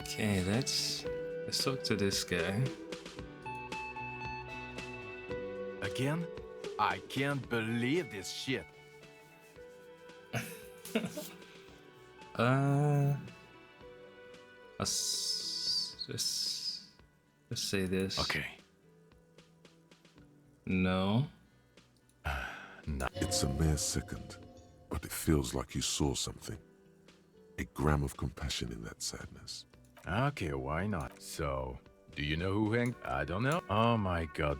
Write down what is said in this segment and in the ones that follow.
Okay, let's talk to this guy. Again? I can't believe this shit. Uh, let's say this. Okay. No. No. It's a mere second, but it feels like you saw something. A gram of compassion in that sadness. Okay, why not? So, do you know who hanged? I don't know. Oh my god.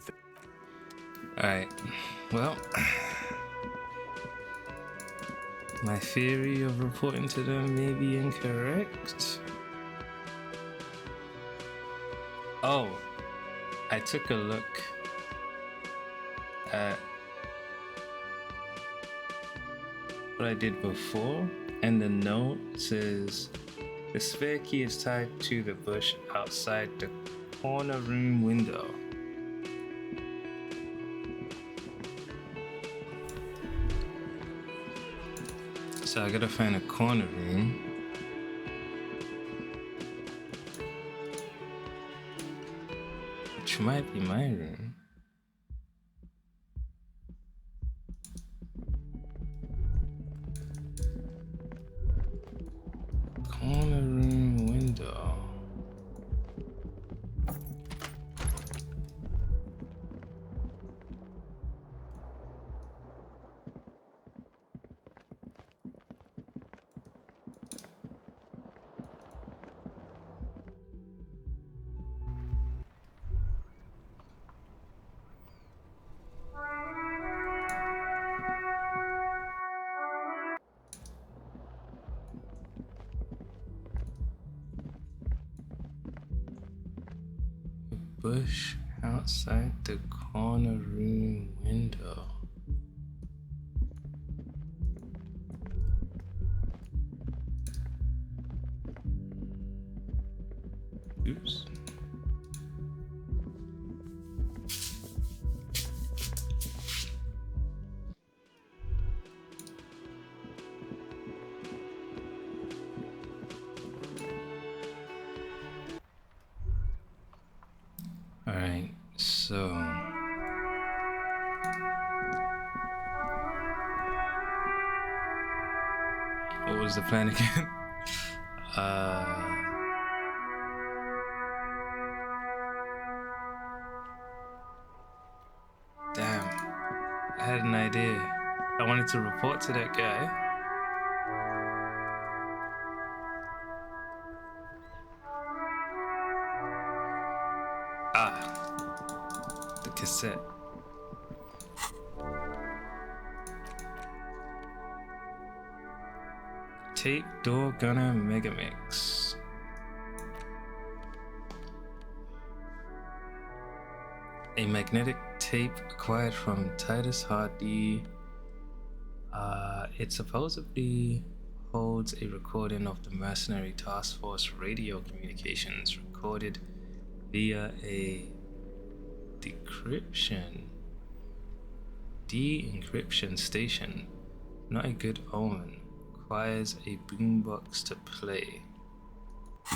Alright. Well, my theory of reporting to them may be incorrect. Oh, I took a look at what I did before, and the note says the spare key is tied to the bush outside the corner room window. So I gotta find a corner room. Which might be my room. Corner room window. Bush outside the corner room window. Oops. Alright, so what was the plan again? Damn, I had an idea. I wanted to report to that guy. The cassette. Tape Door Gunner Megamix. A magnetic tape acquired from Titus Hardy. It supposedly holds a recording of the Mercenary Task Force radio communications recorded via a de-encryption station. Not a good omen. Requires a boombox to play.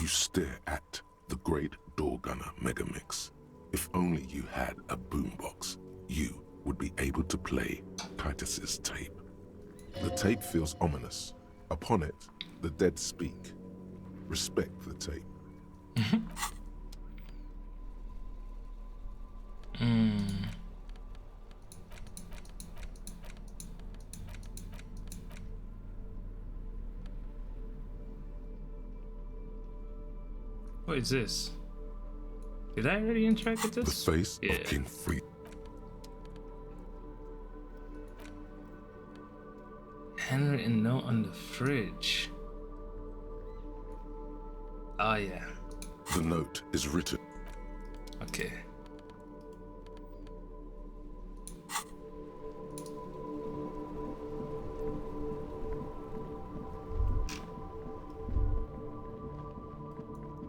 You stare at the great door gunner Megamix. If only you had a boombox, you would be able to play Titus's tape. The tape feels ominous. Upon it, the dead speak. Respect the tape. What is this? Did I already interact with The this? face Yeah. of King Free. Handwritten note on the fridge. Oh yeah. The note is written. Okay.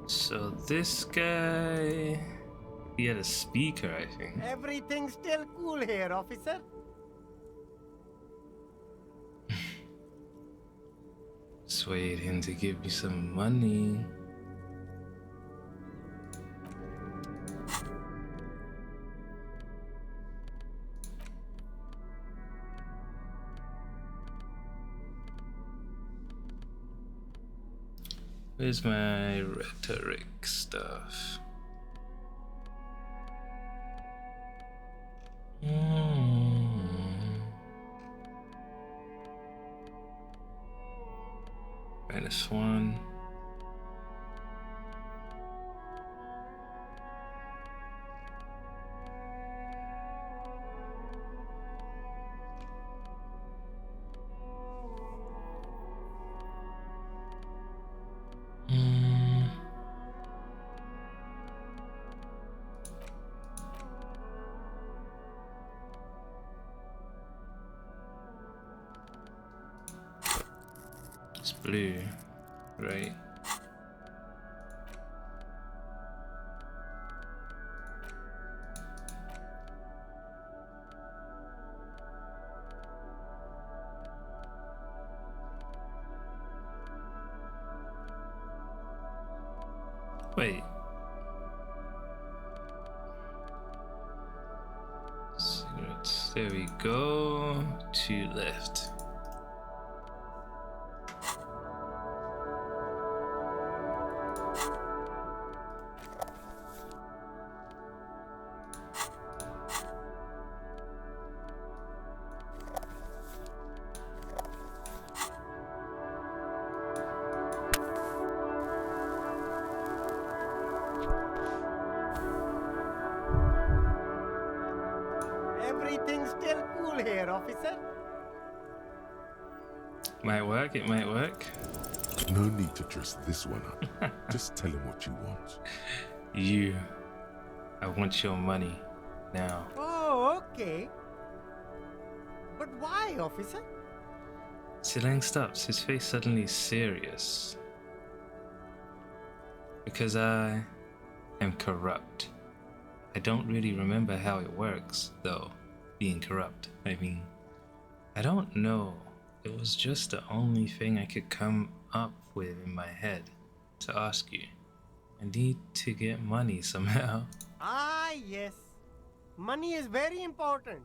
So this guy, he had a speaker, I think. Everything's still cool here, officer. Swayed him to give me some money. Where's my rhetoric stuff? -1. It's blue, right? Wait. Cigarettes. There we go. 2 left. Everything's still cool here, officer. Might work, it might work. No need to dress this one up. Just tell him what you want. You. I want your money. Now. Oh, okay. But why, officer? Silang stops, his face suddenly serious. Because I am corrupt. I don't really remember how it works, though, being corrupt. I mean, I don't know. It was just the only thing I could come up with in my head to ask you. I need to get money somehow. Ah, yes. Money is very important.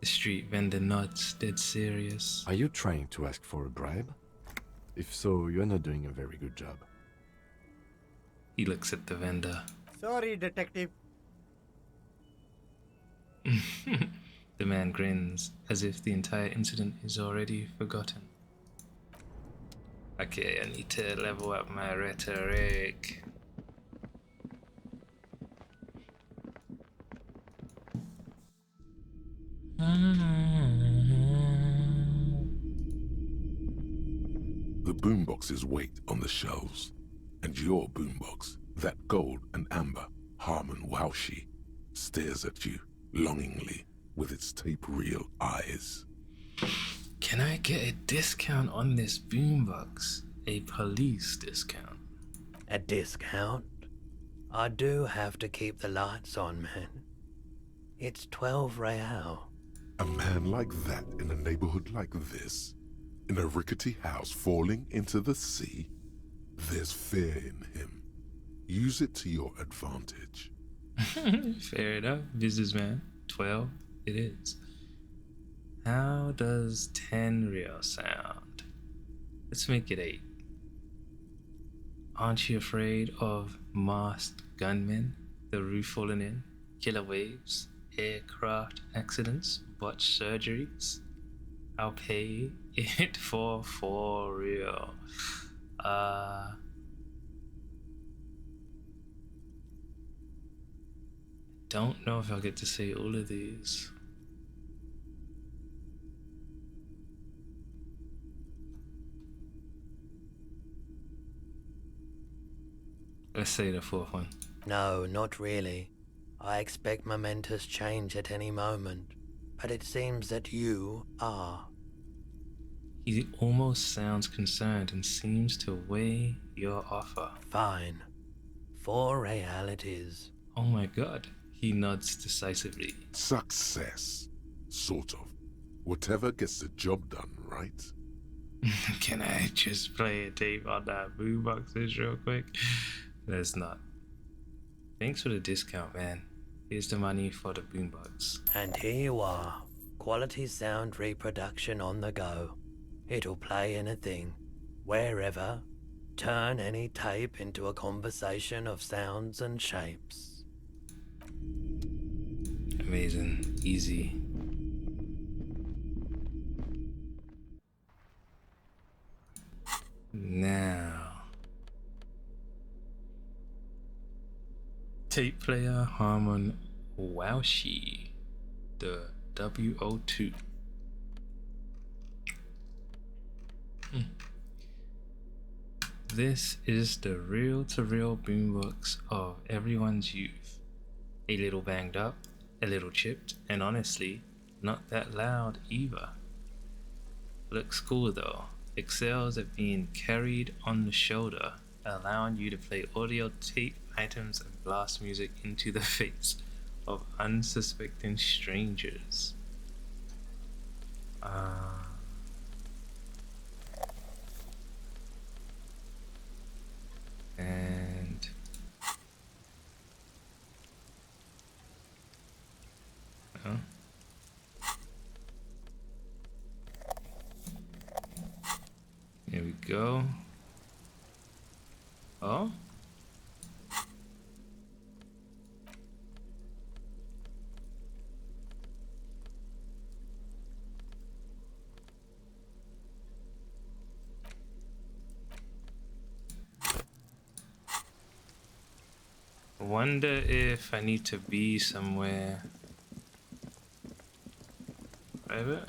The street vendor nods, dead serious. Are you trying to ask for a bribe? If so, you're not doing a very good job. He looks at the vendor. Sorry, detective. The man grins, as if the entire incident is already forgotten. Okay, I need to level up my rhetoric. The boomboxes wait on the shelves. And your boombox, that gold and amber Harmon Waushi, stares at you longingly with its tape reel eyes. Can I get a discount on this boombox? A police discount? A discount? I do have to keep the lights on, man. It's 12 real. A man like that in a neighborhood like this, in a rickety house falling into the sea, there's fear in him. Use it to your advantage. Fair enough, businessman. 12 it is. How does 10 real sound? Let's make it 8. Aren't you afraid of masked gunmen, the roof falling in, killer waves, aircraft accidents, botched surgeries? I'll pay it for 4 real. Don't know if I'll get to say all of these. Let's say the 4th one. No, not really. I expect momentous change at any moment, but it seems that you are. He almost sounds concerned and seems to weigh your offer. Fine. 4 real it is. Oh my god. He nods decisively. Success. Sort of. Whatever gets the job done, right? Can I just play a tape on that boomboxes real quick? Let's not. Thanks for the discount, man. Here's the money for the boombox. And here you are. Quality sound reproduction on the go. It'll play anything, wherever, turn any tape into a conversation of sounds and shapes. Amazing. Easy. Now. Tape player Harmon Waushi. The WO2. This is the reel-to-reel boombox of everyone's youth. A little banged up, a little chipped, and honestly, not that loud either. Looks cool though. Excels at being carried on the shoulder, allowing you to play audio tape items and blast music into the face of unsuspecting strangers. And here we go. Oh, I wonder if I need to be somewhere private.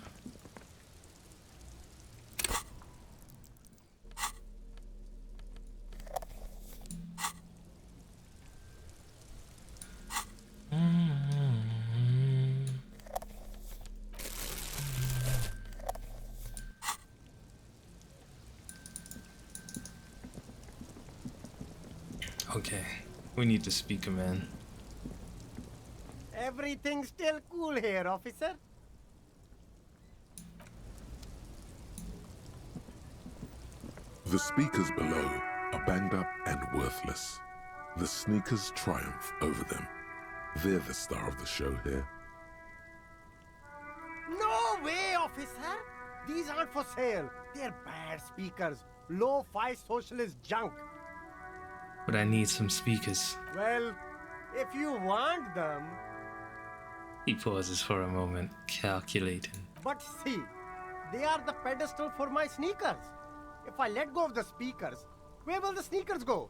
Okay, we need to speak him in. Everything's still cool here, officer. The speakers below are banged up and worthless. The sneakers triumph over them. They're the star of the show here. No way, officer. These aren't for sale. They're bad speakers. Low-fi socialist junk. But I need some speakers. Well, if you want them... He pauses for a moment, calculating. But see, they are the pedestal for my sneakers. If I let go of the speakers, where will the sneakers go?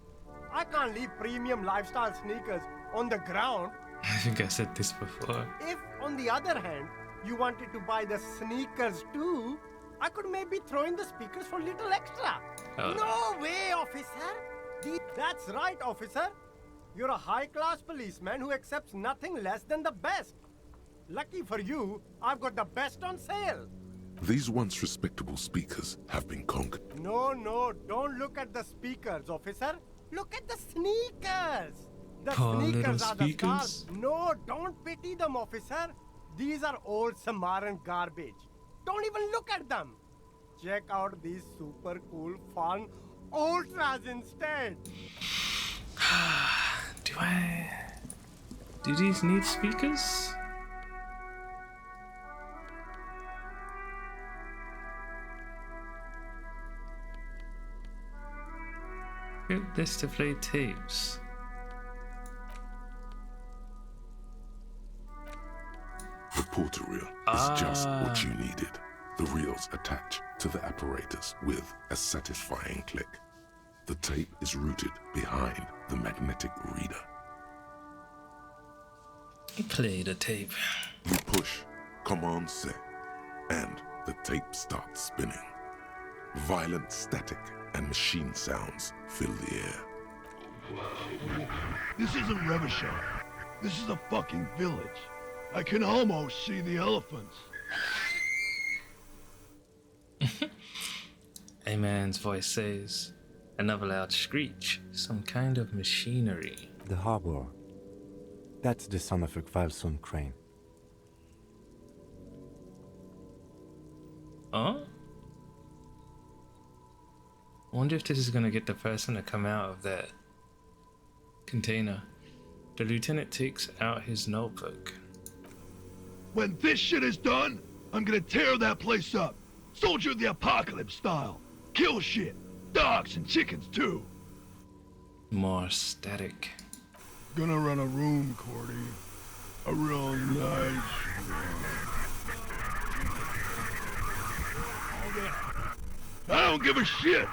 I can't leave premium lifestyle sneakers on the ground. I think I said this before. If, on the other hand, you wanted to buy the sneakers too, I could maybe throw in the speakers for little extra. Oh. No way, officer. That's right, officer. You're a high-class policeman who accepts nothing less than the best. Lucky for you, I've got the best on sale. These once respectable speakers have been conquered. No, don't look at the speakers, officer. Look at the sneakers. The Poor little sneakers are the speakers. stars. No, don't pity them, officer. These are old Samaran garbage. Don't even look at them. Check out these super cool, fun ultras instead. Do these need speakers? Get this to play tapes. The porter reel is just what you needed. The reels attach to the apparatus with a satisfying click. The tape is routed behind the magnetic reader. Play the tape. You push Command Set, and the tape starts spinning. Violent static and machine sounds fill the air. This isn't Revachol. This is a fucking village. I can almost see the elephants. A man's voice says. Another loud screech. Some kind of machinery. The harbor. That's the son of a Kvalson crane. Oh? I wonder if this is gonna get the person to come out of that container. The lieutenant takes out his notebook. When this shit is done, I'm gonna tear that place up. Soldier of the apocalypse style. Kill shit. Dogs and chickens, too. More static. Gonna run a room, Cordy. A real nice I don't give a shit.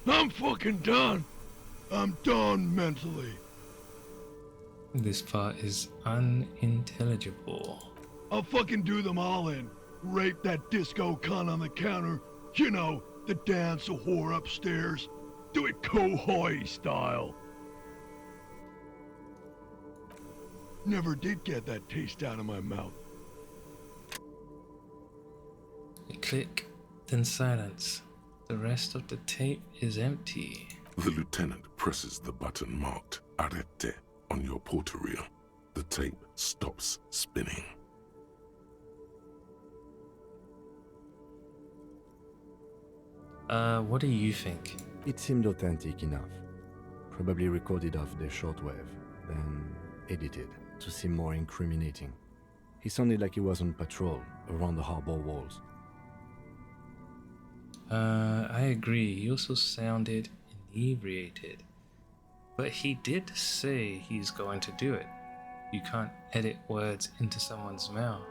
I'm fucking done. I'm done mentally. This part is unintelligible. I'll fucking do them all in. Rape that disco cunt on the counter. You know, the dance a whore upstairs. Do it Kohoi style. Never did get that taste out of my mouth. A click, then silence. The rest of the tape is empty. The lieutenant presses the button marked Arrete on your portereel. The tape stops spinning. What do you think? It seemed authentic enough. Probably recorded off the shortwave, then edited to seem more incriminating. He sounded like he was on patrol around the harbor walls. I agree. He also sounded inebriated. But he did say he's going to do it. You can't edit words into someone's mouth.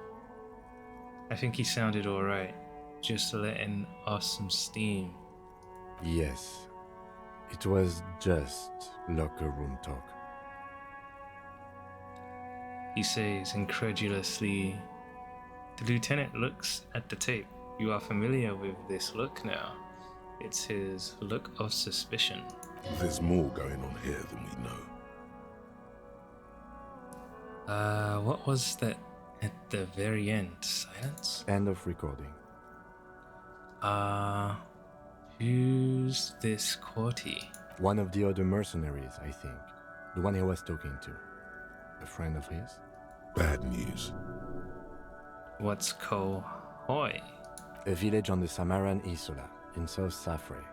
I think he sounded alright, just letting off some steam. Yes, it was just locker room talk. He says incredulously. The lieutenant looks at the tape. You are familiar with this look now. It's his look of suspicion. There's more going on here than we know. What was that at the very end? Silence? End of recording. Who's this Corty? One of the other mercenaries, I think. The one he was talking to. A friend of his? Bad news. What's Kohoi? A village on the Samaran Isola, in South Safre.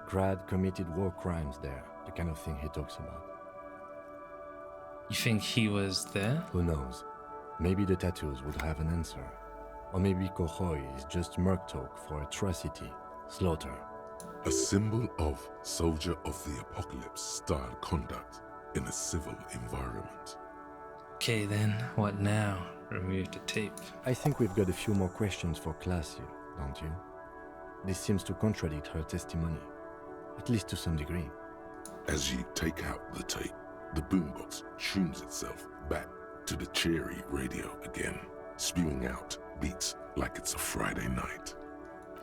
Grad committed war crimes there, the kind of thing he talks about. You think he was there? Who knows? Maybe the tattoos would have an answer. Or maybe Kohoi is just merc talk for atrocity, slaughter. A symbol of soldier of the apocalypse style conduct in a civil environment. Okay then, what now? Remove the tape. I think we've got a few more questions for class here, don't you? This seems to contradict her testimony, at least to some degree. As you take out the tape, the boombox tunes itself back to the cheery radio again, spewing out beats like it's a Friday night.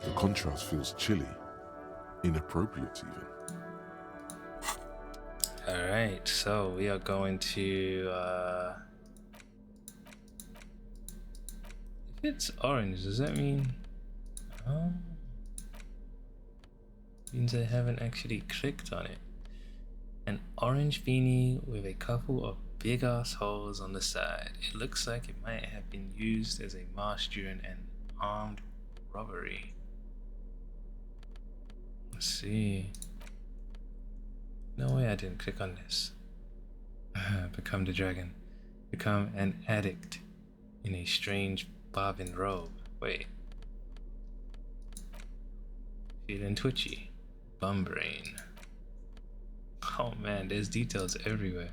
The contrast feels chilly, inappropriate even. Alright, so we are going to if it's orange, does that mean means I haven't actually clicked on it. An orange beanie with a couple of big ass holes on the side. It looks like it might have been used as a mask during an armed robbery. Let's see. No way I didn't click on this. Become the dragon. Become an addict in a strange bobbin robe. Wait. Feeling twitchy. Bum brain. Oh man, there's details everywhere.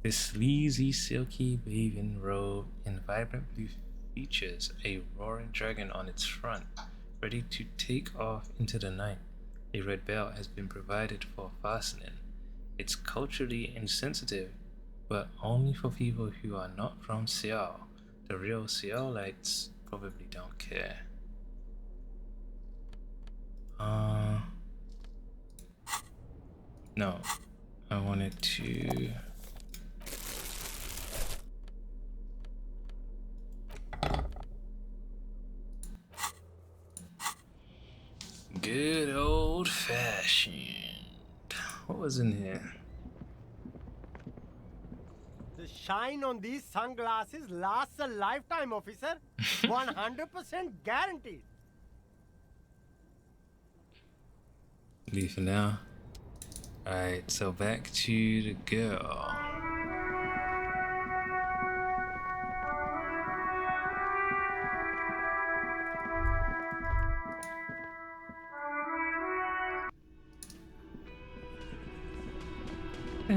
This sleazy, silky bathing robe in vibrant blue features a roaring dragon on its front, ready to take off into the night. A red belt has been provided for fastening. It's culturally insensitive, but only for people who are not from Seoul. The real Seoulites probably don't care. No, I wanted to. Good old fashioned. What was in here? The shine on these sunglasses lasts a lifetime, officer. 100% guaranteed. Leave for now. Alright, so back to the girl. It's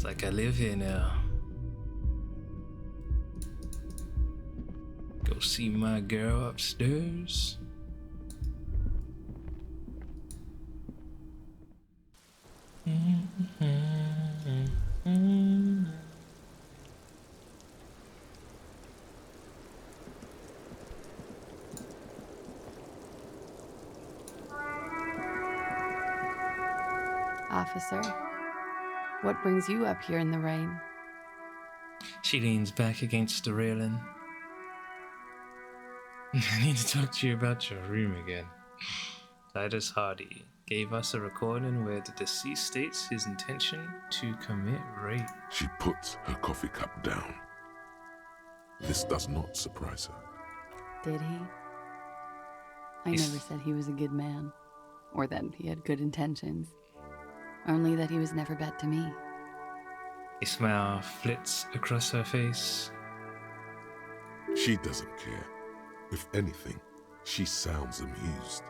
like I live here now. Go see my girl upstairs. Officer, what brings you up here in the rain? She leans back against the railing. I need to talk to you about your room again. Titus Hardy gave us a recording where the deceased states his intention to commit rape. She puts her coffee cup down. This does not surprise her. Did he? I He's- never said he was a good man, or that he had good intentions. Only that he was never bad to me. A smile flits across her face. She doesn't care. If anything, she sounds amused.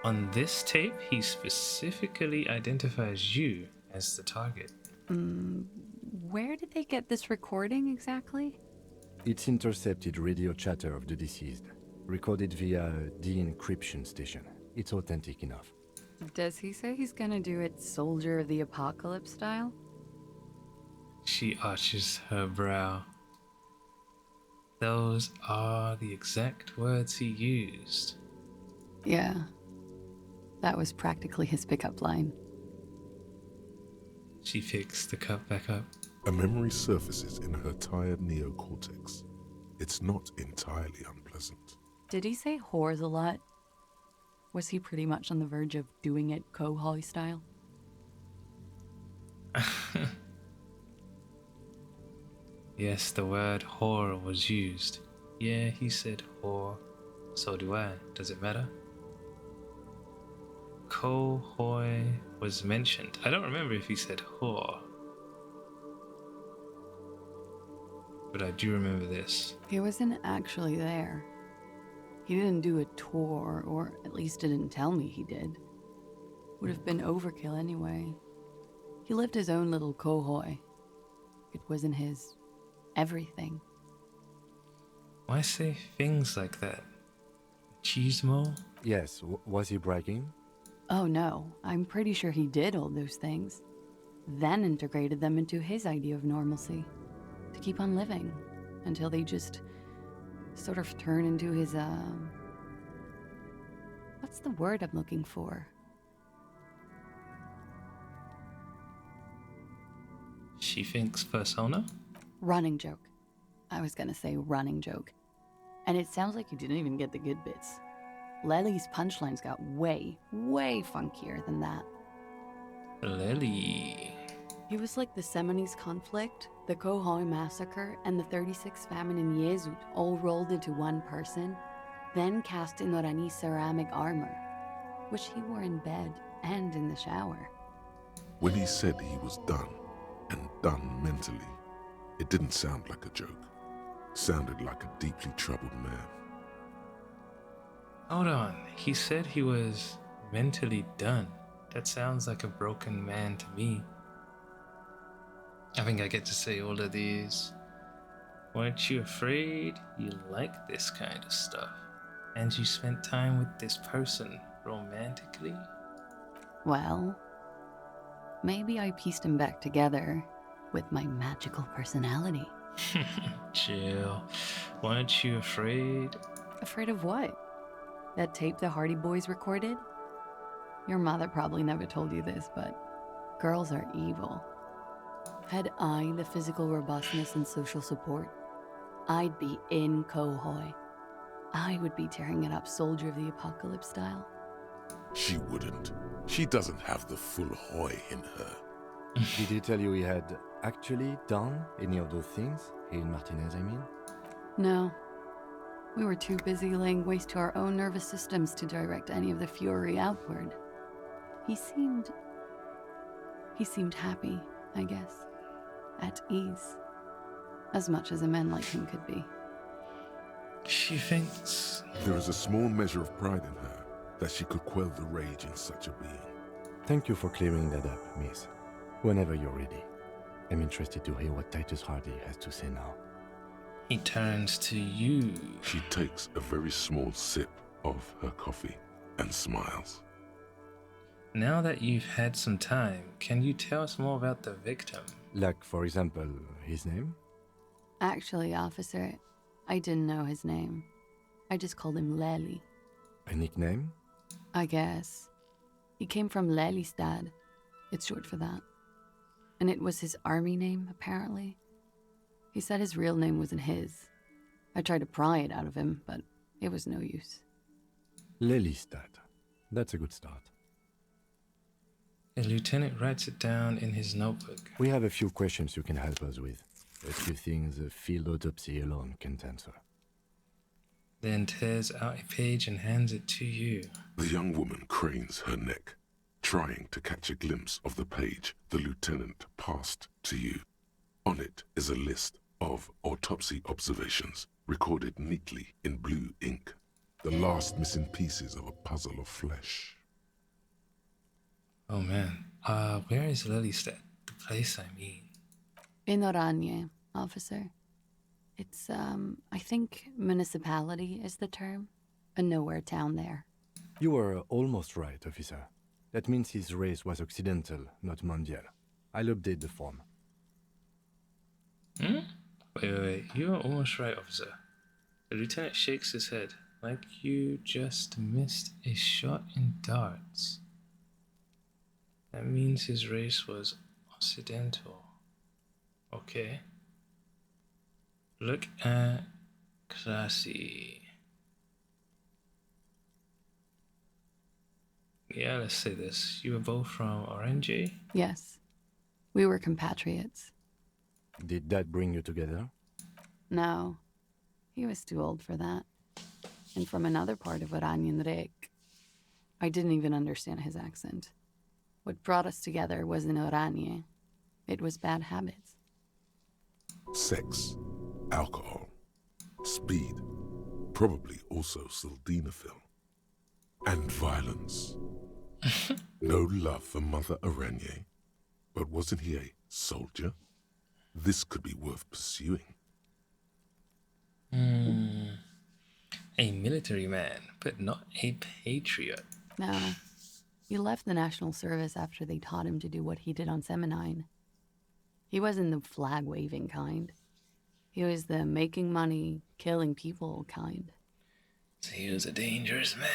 On this tape, he specifically identifies you as the target. Where did they get this recording exactly? It's intercepted radio chatter of the deceased, recorded via de-encryption station. It's authentic enough. Does he say he's gonna do it Soldier of the Apocalypse style? She arches her brow. Those are the exact words he used. Yeah. That was practically his pickup line. She picks the cup back up. A memory surfaces in her tired neocortex. It's not entirely unpleasant. Did he say whores a lot? Was he pretty much on the verge of doing it Kohoi style? Yes, the word whore was used. Yeah, he said whore. So do I. Does it matter? Kohoi was mentioned. I don't remember if he said whore. But I do remember this. He wasn't actually there. He didn't do a tour, or at least didn't tell me he did. Would have been overkill anyway. He lived his own little Kohoi. It wasn't his everything. Why say things like that? Cheesemo? Yes, was he bragging? Oh no, I'm pretty sure he did all those things. Then integrated them into his idea of normalcy. To keep on living. Until they just sort of turn into his, what's the word I'm looking for? She thinks persona? Running joke. I was gonna say running joke. And it sounds like you didn't even get the good bits. Lely's punchlines got way, way funkier than that. Lely. He was like the Seminoles conflict, the Kohoi massacre, and the 36 famine in Yezut all rolled into one person, then cast in Orani ceramic armor, which he wore in bed and in the shower. When he said he was done, and done mentally, it didn't sound like a joke. Sounded like a deeply troubled man. Hold on. He said he was mentally done. That sounds like a broken man to me. I think I get to say all of these. Weren't you afraid you liked this kind of stuff? And you spent time with this person romantically? Well, maybe I pieced him back together with my magical personality. Chill. Weren't you afraid? Afraid of what? That tape the Hardy Boys recorded? Your mother probably never told you this, but girls are evil. Had I the physical robustness and social support, I'd be in Kohoi. I would be tearing it up Soldier of the Apocalypse style. She wouldn't. She doesn't have the full Hoy in her. Did he tell you he had actually done any of those things? He and Martinez, I mean? No. We were too busy laying waste to our own nervous systems to direct any of the fury outward. He seemed happy. I guess. At ease. As much as a man like him could be. She thinks. There is a small measure of pride in her that she could quell the rage in such a being. Thank you for clearing that up, miss. Whenever you're ready. I'm interested to hear what Titus Hardy has to say now. He turns to you. She takes a very small sip of her coffee and smiles. Now that you've had some time, can you tell us more about the victim? Like, for example, his name? Actually, officer, I didn't know his name. I just called him Lely. A nickname? I guess. He came from Lelystad. It's short for that. And it was his army name, apparently. He said his real name wasn't his. I tried to pry it out of him, but it was no use. Lelystad. That's a good start. The lieutenant writes it down in his notebook. We have a few questions you can help us with. A few things a field autopsy alone can't answer. Then tears out a page and hands it to you. The young woman cranes her neck, trying to catch a glimpse of the page the lieutenant passed to you. On it is a list of autopsy observations, recorded neatly in blue ink. The last missing pieces of a puzzle of flesh. Oh man, where is Lelystad? The place, I mean. In Oranje, officer. It's, I think municipality is the term. A nowhere town there. You were almost right, officer. That means his race was occidental, not mondial. I'll update the form. Wait. You are almost right, officer. The lieutenant shakes his head, like you just missed a shot in darts. That means his race was occidental. Okay. Look at Classy. Yeah, let's say this. You were both from Orange? Yes. We were compatriots. Did that bring you together? No. He was too old for that. And from another part of Oranjenrijk. I didn't even understand his accent. What brought us together wasn't Oranje. It was bad habits. Sex, alcohol, speed, probably also sildenafil, and violence. No love for Mother Aranye, but wasn't he a soldier? This could be worth pursuing. A military man, but not a patriot. No. He left the National Service after they taught him to do what he did on Seminine. He wasn't the flag-waving kind. He was the making money, killing people kind. So he was a dangerous man.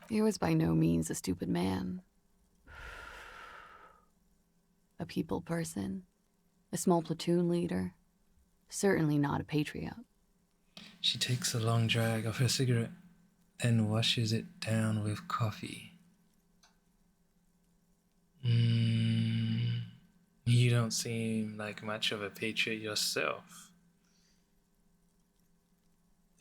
He was by no means a stupid man. A people person. A small platoon leader. Certainly not a patriot. She takes a long drag of her cigarette and washes it down with coffee. You don't seem like much of a patriot yourself.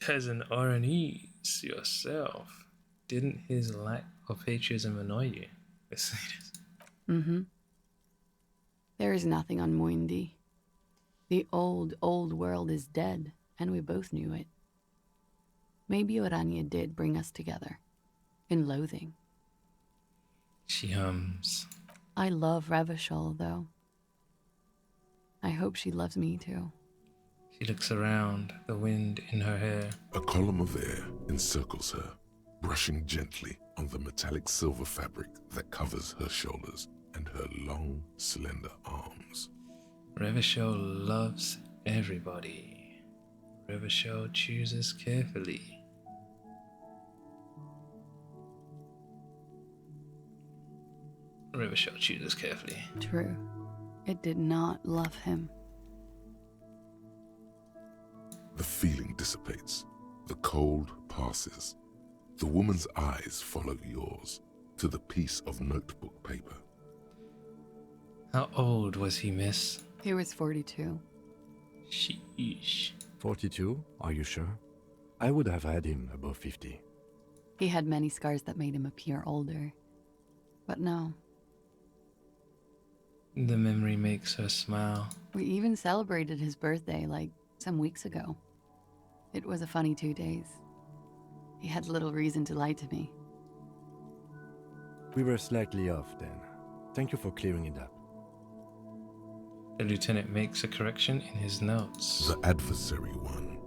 As an Oranese yourself, didn't his lack of patriotism annoy you? Mm-hmm. There is nothing on Moindi. The old world is dead, and we both knew it. Maybe Oranje did bring us together. In loathing. She hums. I love Revachol, though. I hope she loves me, too. She looks around, the wind in her hair. A column of air encircles her, brushing gently on the metallic silver fabric that covers her shoulders and her long, slender arms. Revachol loves everybody. Revachol chooses carefully. Revachol chooses carefully. True. It did not love him. The feeling dissipates. The cold passes. The woman's eyes follow yours to the piece of notebook paper. How old was he, miss? He was 42. Sheesh. 42? Are you sure? I would have had him above 50. He had many scars that made him appear older. But no. The memory makes her smile. We even celebrated his birthday like some weeks ago. It was a funny 2 days. He had little reason to lie to me. We were slightly off then. Thank you for clearing it up. The lieutenant makes a correction in his notes. The adversary one.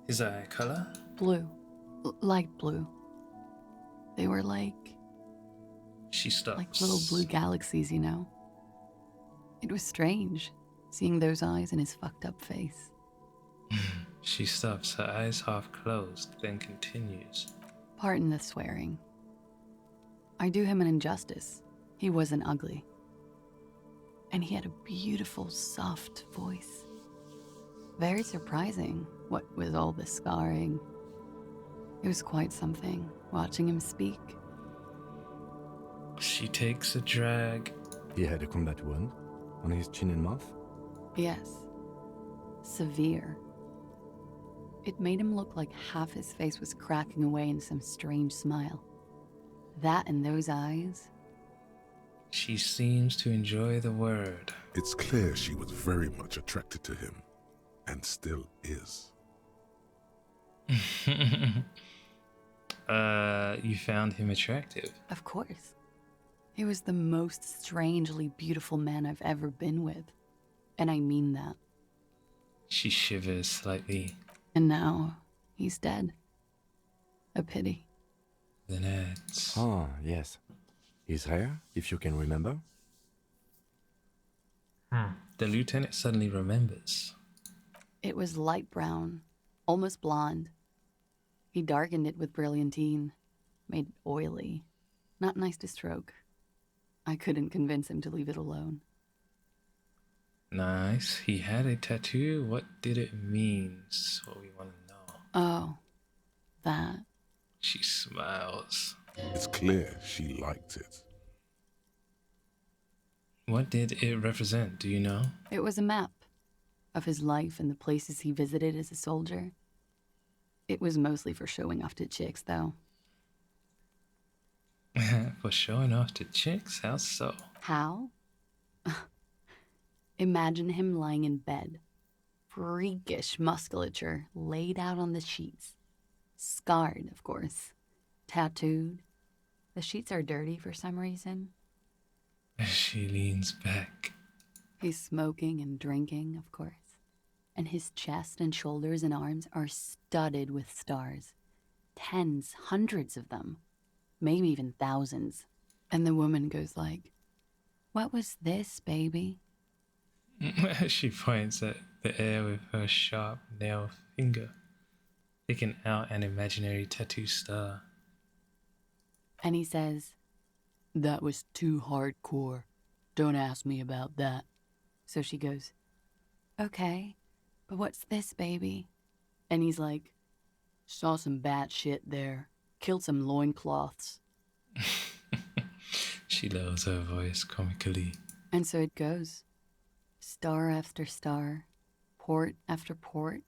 His eye color? Blue. Light blue. They were like She stops. little blue galaxies, you know? It was strange, seeing those eyes in his fucked up face. She stops, her eyes half closed, then continues. Pardon the swearing. I do him an injustice. He wasn't ugly. And he had a beautiful, soft voice. Very surprising, what with all the scarring. It was quite something, watching him speak. She takes a drag. He had a combat wound on his chin and mouth. Yes. Severe. It made him look like half his face was cracking away in some strange smile. That and those eyes. She seems to enjoy the word. It's clear she was very much attracted to him, and still is. You found him attractive. Of course. He was the most strangely beautiful man I've ever been with. And I mean that. She shivers slightly. And now, he's dead. A pity. Then adds. Ah, yes. His hair, if you can remember. The lieutenant suddenly remembers. It was light brown, almost blonde. He darkened it with brilliantine, made it oily. Not nice to stroke. I couldn't convince him to leave it alone. Nice. He had a tattoo. What did it mean? That's what we want to know. Oh, that. She smiles. It's clear she liked it. What did it represent? Do you know? It was a map of his life and the places he visited as a soldier. It was mostly for showing off to chicks, though. For showing off to chicks? How so? How? Imagine him lying in bed. Freakish musculature laid out on the sheets. Scarred, of course. Tattooed. The sheets are dirty for some reason. She leans back. He's smoking and drinking, of course. And his chest and shoulders and arms are studded with stars. Tens, hundreds of them. Maybe even thousands. And the woman goes like, "What was this, baby?" She points at the air with her sharp nail finger, picking out an imaginary tattoo star. And he says, "That was too hardcore. Don't ask me about that." So she goes, "Okay, but what's this, baby?" And he's like, "Saw some bat shit there. Killed some loincloths." She lowers her voice comically. And so it goes. Star after star, port after port,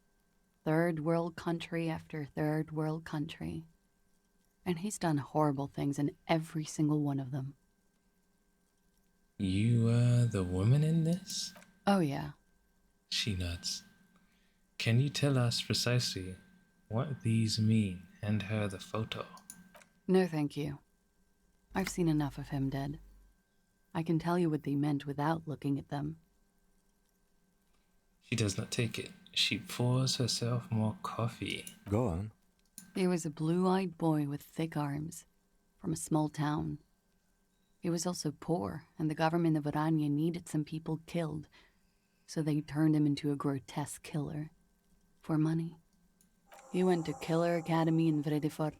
third world country after third world country. And he's done horrible things in every single one of them. You were the woman in this? Oh, yeah. She nods. Can you tell us precisely what these mean? Hand her the photo. No, thank you. I've seen enough of him dead. I can tell you what they meant without looking at them. She does not take it. She pours herself more coffee. Go on. He was a blue-eyed boy with thick arms, from a small town. He was also poor, and the government of Orania needed some people killed, so they turned him into a grotesque killer. For money. He went to Killer Academy in Vredefort.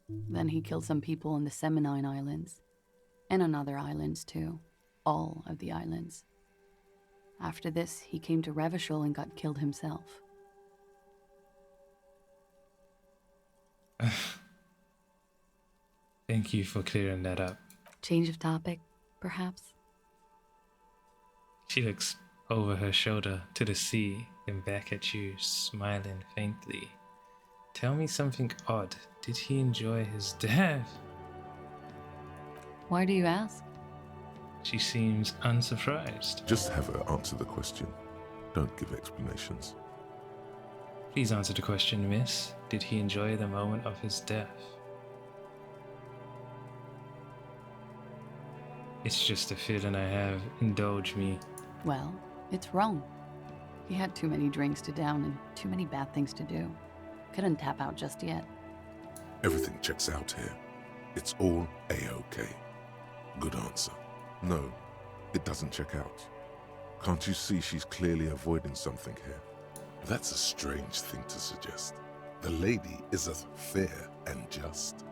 Then he killed some people on the Seminine Islands, and on other islands too. All of the islands. After this, he came to Revachol and got killed himself. Thank you for clearing that up. Change of topic, perhaps? She looks over her shoulder to the sea, then back at you, smiling faintly. Tell me something odd. Did he enjoy his death? Why do you ask? She seems unsurprised. Just have her answer the question. Don't give explanations. Please answer the question, miss. Did he enjoy the moment of his death? It's just a feeling I have. Indulge me. Well, it's wrong. He had too many drinks to down and too many bad things to do. Couldn't tap out just yet. Everything checks out here. It's all A-OK. Good answer. No, it doesn't check out. Can't you see she's clearly avoiding something here? That's a strange thing to suggest. The lady is as fair and just.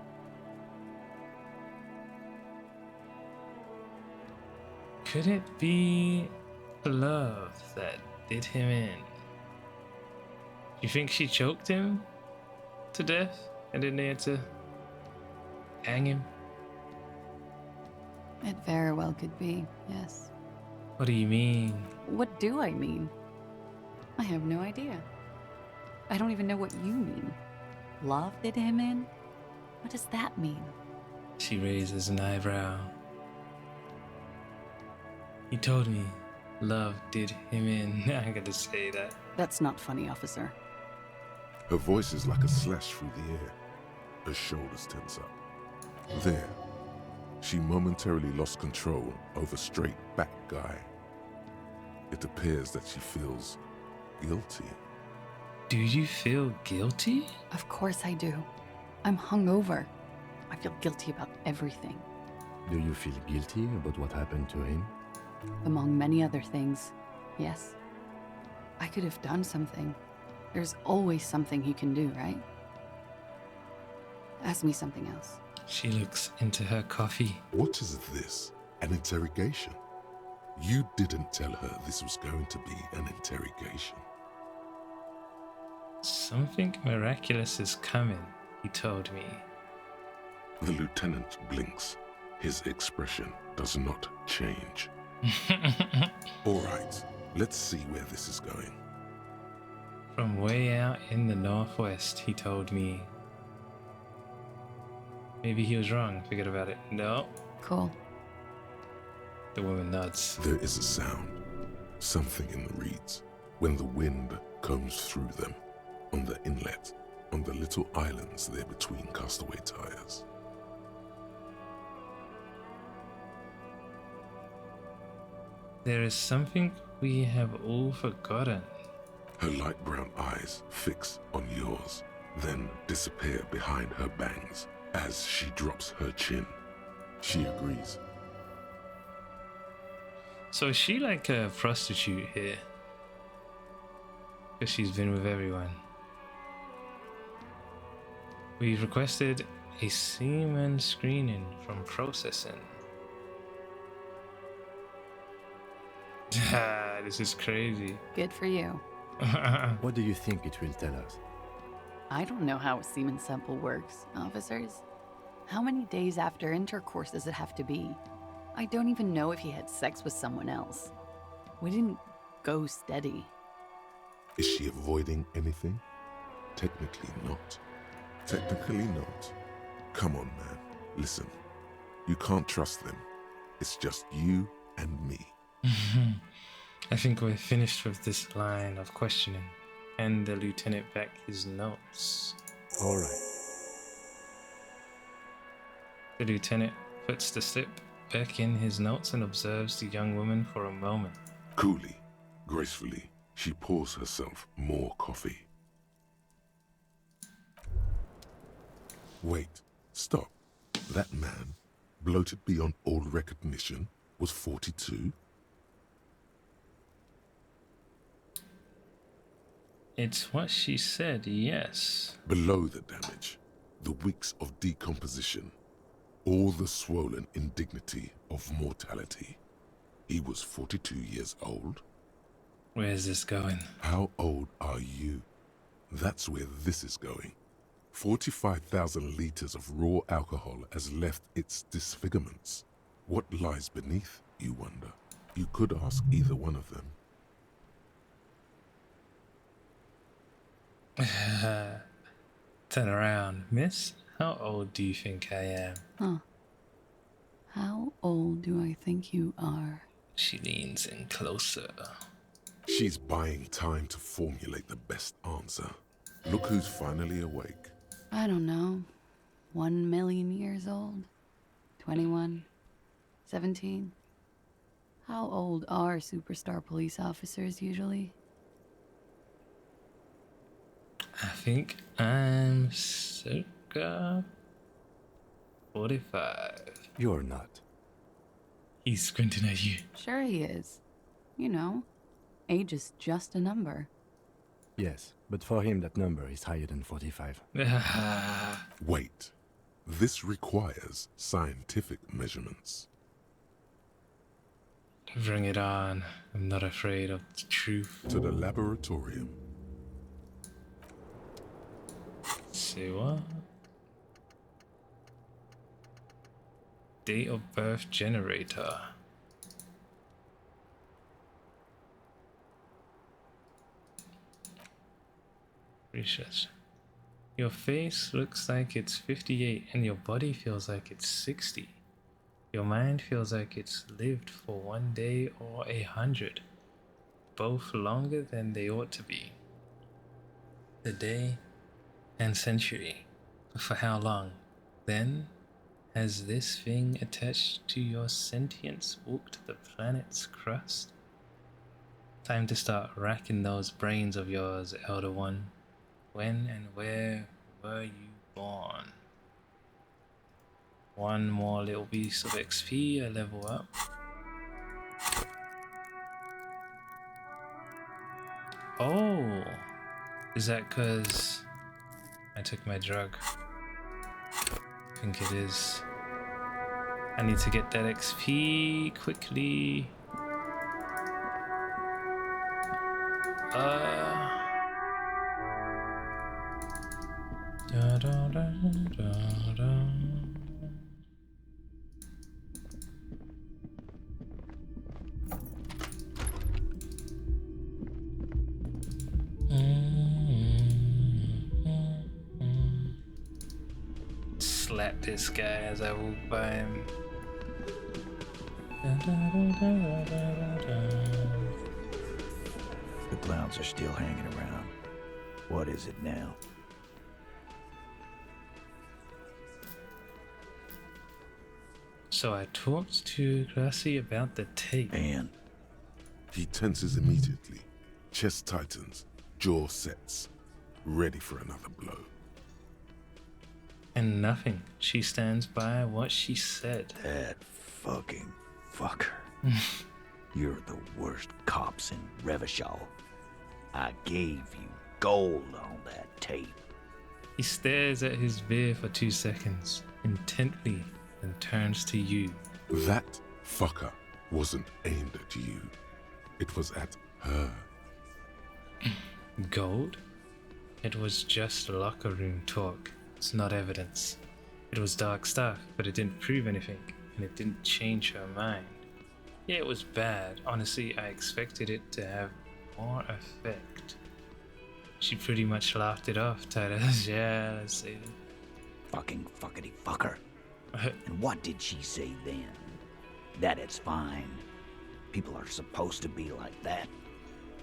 Could it be love that did him in? You think she choked him to death and then they had to hang him? It very well could be, yes. What do you mean? What do I mean? I have no idea. I don't even know what you mean. Love did him in? What does that mean? She raises an eyebrow. He told me love did him in. I gotta say that. That's not funny, officer. Her voice is like a slash through the air. Her shoulders tense up. There. She momentarily lost control over straight back guy. It appears that she feels guilty. Do you feel guilty? Of course I do. I'm hungover. I feel guilty about everything. Do you feel guilty about what happened to him? Among many other things, yes. I could have done something. There's always something you can do, right? Ask me something else. She looks into her coffee. What is this? An interrogation? You didn't tell her this was going to be an interrogation. Something miraculous is coming, he told me. The lieutenant blinks. His expression does not change. All right, let's see where this is going. From way out in the northwest, he told me. Maybe he was wrong. Forget about it. No. Cool. The woman nods. There is a sound, something in the reeds, when the wind comes through them, on the inlet, on the little islands there between castaway tires. There is something we have all forgotten. Her light brown eyes fix on yours, then disappear behind her bangs as she drops her chin. She agrees. So is she like a prostitute here? Because she's been with everyone. We've requested a semen screening from processing. This is crazy. Good for you. What do you think it will tell us? I don't know how a semen sample works, officers. How many days after intercourse does it have to be? I don't even know if he had sex with someone else. We didn't go steady. Is she avoiding anything? Technically not. Technically not. Come on, man. Listen. You can't trust them. It's just you and me. I think we're finished with this line of questioning. And the lieutenant back his notes. All right. The lieutenant puts the slip back in his notes and observes the young woman for a moment. Coolly, gracefully, she pours herself more coffee. Wait, stop. That man, bloated beyond all recognition, was 42? It's what she said, yes. Below the damage, the weeks of decomposition, all the swollen indignity of mortality. He was 42 years old. Where's this going? How old are you? That's where this is going. 45,000 liters of raw alcohol has left its disfigurements. What lies beneath, you wonder? You could ask either one of them. Turn around, miss. How old do you think I am? Huh. How old do I think you are? She leans in closer. She's buying time to formulate the best answer. Look who's finally awake. I don't know. 1,000,000 years old? 21? 17? How old are superstar police officers usually? I think I'm circa 45. You're not. He's squinting at you. Sure he is. You know, age is just a number. Yes, but for him that number is higher than 45. Wait. This requires scientific measurements. Bring it on. I'm not afraid of the truth. To the laboratorium. Say what? Date of birth generator. Research. Your face looks like it's 58 and your body feels like it's 60. Your mind feels like it's lived for 1 day or 100. Both longer than they ought to be. The day and century. For how long? Then, has this thing attached to your sentience walked the planet's crust? Time to start racking those brains of yours, Elder One. When and where were you born? One more little piece of XP, a level up. Oh, is that because I took my drug? I think it is. I need to get that XP quickly. Da, da, da, da, da. Slap this guy as I walk by him. The clowns are still hanging around. What is it now? So I talked to Gracie about the tape. And He tenses immediately. Chest tightens. Jaw sets. Ready for another blow. And nothing. She stands by what she said. that fucking fucker. You're the worst cops in Revachol. I gave you gold on that tape. He stares at his beer for 2 seconds, intently, and turns to you. That fucker wasn't aimed at you. It was at her. Gold? It was just locker room talk. It's not evidence. It was dark stuff, but it didn't prove anything, and it didn't change her mind. Yeah, it was bad. Honestly, I expected it to have more effect. She pretty much laughed it off, Titus. Yeah, let's say that. Fucking fuckity fucker. And what did she say then? That it's fine. People are supposed to be like that.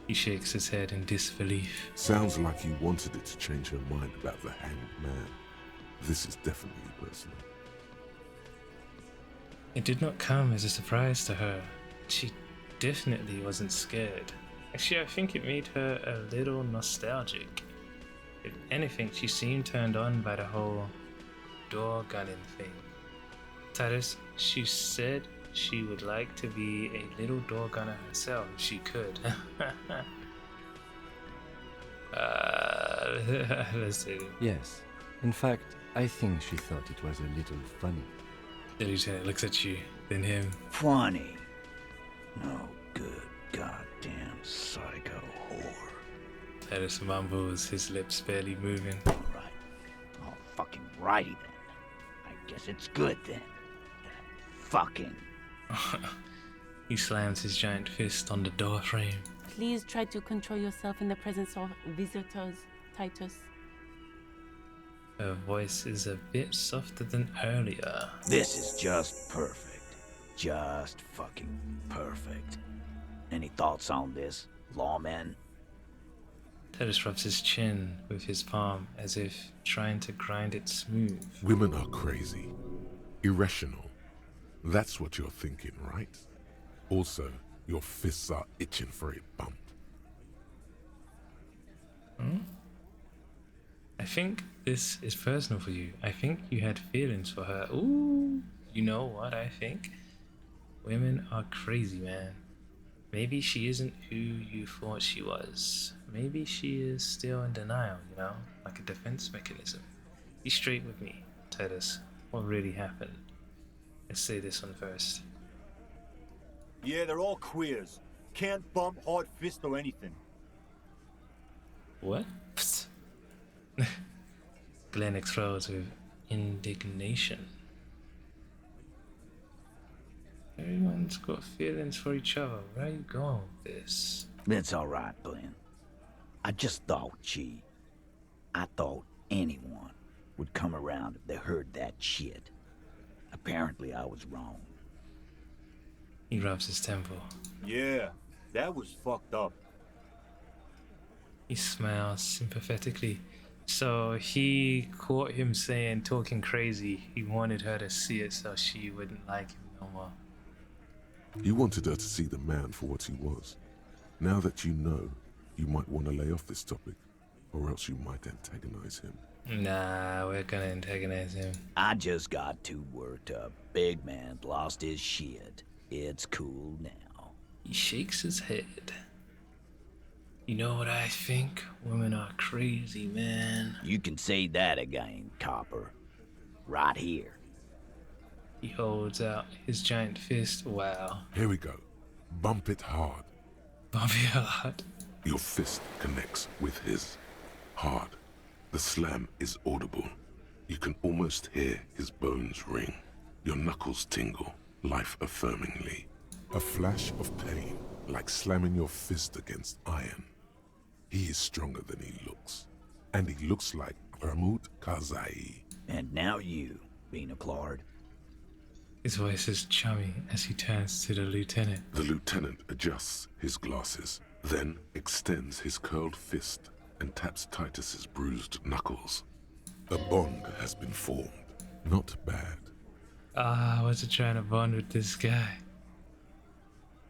He shakes his head in disbelief. Sounds like you wanted it to change her mind about the hanged man. This is definitely personal. It did not come as a surprise to her. She definitely wasn't scared. Actually, I think it made her a little nostalgic. If anything, she seemed turned on by the whole door gunning thing. Titus, she said she would like to be a little door gunner herself if she could. Let's see. Yes. In fact, I think she thought it was a little funny. The lieutenant looks at you, then him. Funny. No good goddamn psycho whore. Titus mumbles, his lips barely moving. Alright. Oh, fucking righty then. I guess it's good then. Fucking. He slams his giant fist on the door frame. Please try to control yourself in the presence of visitors, Titus. Her voice is a bit softer than earlier. This is just perfect. just fucking perfect. Any thoughts on this, lawman? Titus rubs his chin with his palm as if trying to grind it smooth. Women are crazy, irrational. That's what you're thinking, right? Also, your fists are itching for a bump. I think this is personal for you. I think you had feelings for her. Ooh, you know what I think? Women are crazy, man. Maybe she isn't who you thought she was. Maybe she is still in denial, you know? Like a defense mechanism. Be straight with me, Titus. What really happened? Let's say this one first. Yeah, they're all queers. Can't bump, hard fist, or anything. What? Glenn explodes with indignation. Everyone's got feelings for each other. Where are you going with this? That's all right, Glenn. I just thought I thought anyone would come around if they heard that shit. Apparently I was wrong. He rubs his temple. Yeah, that was fucked up. He smiles sympathetically. So he caught him talking crazy. He wanted her to see it so she wouldn't like him no more. You wanted her to see the man for what he was. Now that you know, you might want to lay off this topic, or else you might antagonize him. Nah, we're gonna antagonize him. I just got too worked up. Big man lost his shit. It's cool now. He shakes his head. You know what I think? Women are crazy, man. You can say that again, copper. Right here. He holds out his giant fist. Wow. Here we go. Bump it hard. Bump it hard. Your fist connects with his. Hard. The slam is audible. You can almost hear his bones ring. Your knuckles tingle, life-affirmingly. A flash of pain, like slamming your fist against iron. He is stronger than he looks. And he looks like Ramut Kazai. And now you, Bina Claude. His voice is chummy as he turns to the lieutenant. The lieutenant adjusts his glasses, then extends his curled fist and taps Titus's bruised knuckles. A bond has been formed. Not bad. I wasn't trying to bond with this guy.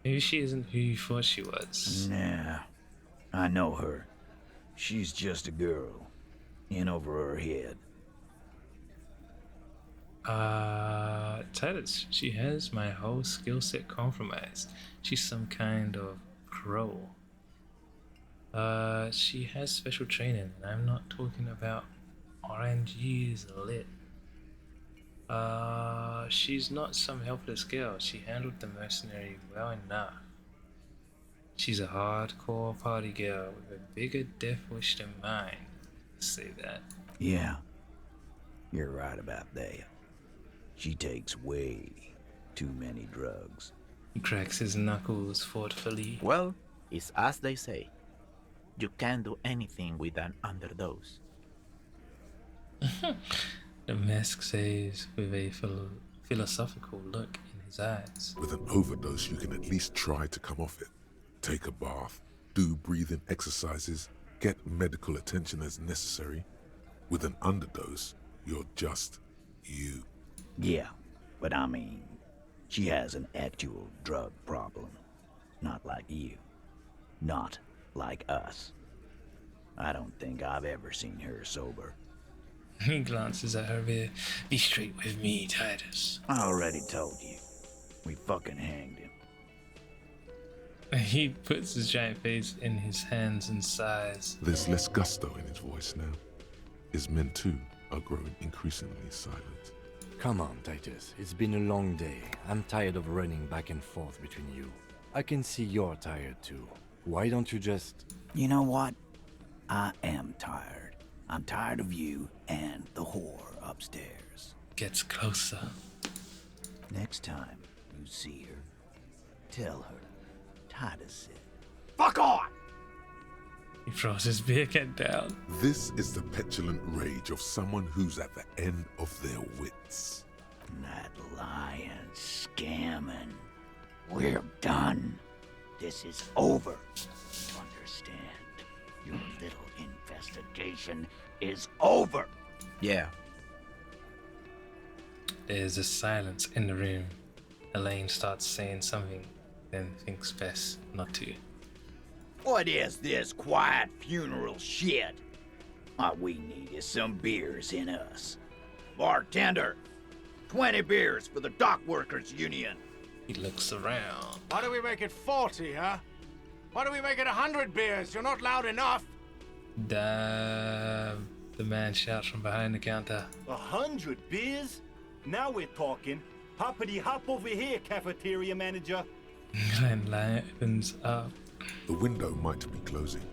Maybe she isn't who you thought she was. Nah, I know her. She's just a girl. In over her head. Titus, she has my whole skill set compromised. She's some kind of crow. She has special training, and I'm not talking about RNG's lit. She's not some helpless girl. She handled the mercenary well enough. She's a hardcore party girl with a bigger death wish than mine. Let's say that. Yeah, you're right about that. She takes way too many drugs. He cracks his knuckles thoughtfully. Well, it's as they say. You can't do anything with an underdose. The mask says with a philosophical look in his eyes. With an overdose, you can at least try to come off it. Take a bath, do breathing exercises, get medical attention as necessary. With an underdose, you're just you. Yeah, but I mean, she has an actual drug problem. Not like you. Not like us. I don't think I've ever seen her sober. He glances at her rear. Be straight with me, Titus. I already told you. We fucking hanged him. He puts his giant face in his hands and sighs. There's less gusto in his voice now. His men too are growing increasingly silent. Come on, Titus. It's been a long day. I'm tired of running back and forth between you. I can see you're tired too. Why don't you just... You know what? I am tired. I'm tired of you and the whore upstairs. Gets closer. Next time you see her, tell her Titus said, Fuck on! He throws his beer can down. This is the petulant rage of someone who's at the end of their wits. That lying, scamming. We're done. This is over. Understand? Your little investigation is over. Yeah. There's a silence in the room. Elaine starts saying something, then thinks best not to. What is this quiet funeral shit? All we need is some beers in us. Bartender, 20 beers for the Dock Workers Union. He looks around. Why do we make it 40, huh? Why do we make it 100 beers? You're not loud enough. The man shouts from behind the counter. 100 beers? Now we're talking. Hoppity hop over here, cafeteria manager. Glenn lightens up. The window might be closing.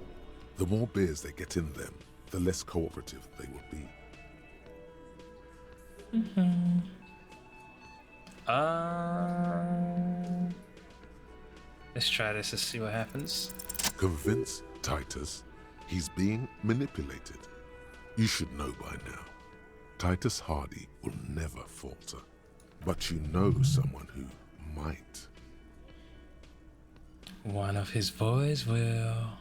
The more beers they get in them, the less cooperative they will be. Let's try this to see what happens. Convince Titus he's being manipulated. You should know by now. Titus Hardy will never falter. But you know someone who might. One of his boys will.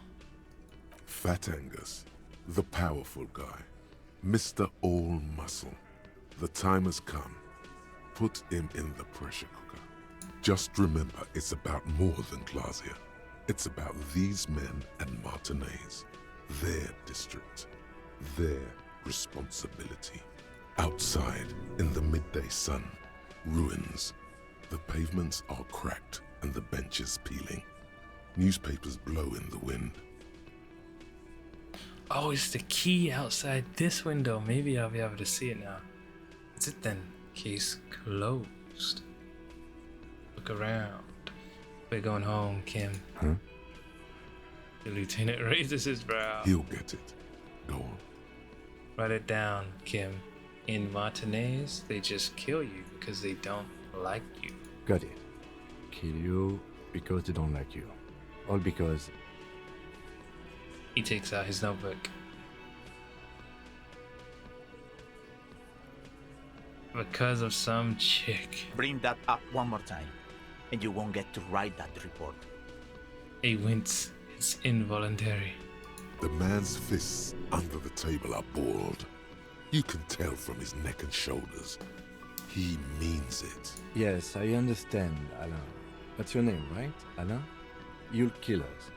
Fat Angus, the powerful guy. Mr. All Muscle. The time has come. Put him in the pressure cooker. Just remember, it's about more than Glacier. It's about these men and Martinez. Their district. Their responsibility. Outside, in the midday sun, ruins. The pavements are cracked and the benches peeling. Newspapers blow in the wind. Oh, it's the key outside this window. Maybe I'll be able to see it now. Is it then? Case closed. Look around. We're going home, Kim. Huh? The lieutenant raises his brow. He'll get it. Go on. Write it down, Kim. In Martinez, they just kill you because they don't like you. Got it. Kill you because they don't like you. All because... He takes out his notebook. Because of some chick. Bring that up one more time, and you won't get to write that report. A wince. It's involuntary. The man's fists under the table are balled. You can tell from his neck and shoulders. He means it. Yes, I understand, Alain. That's your name, right, Alain? You'll kill us.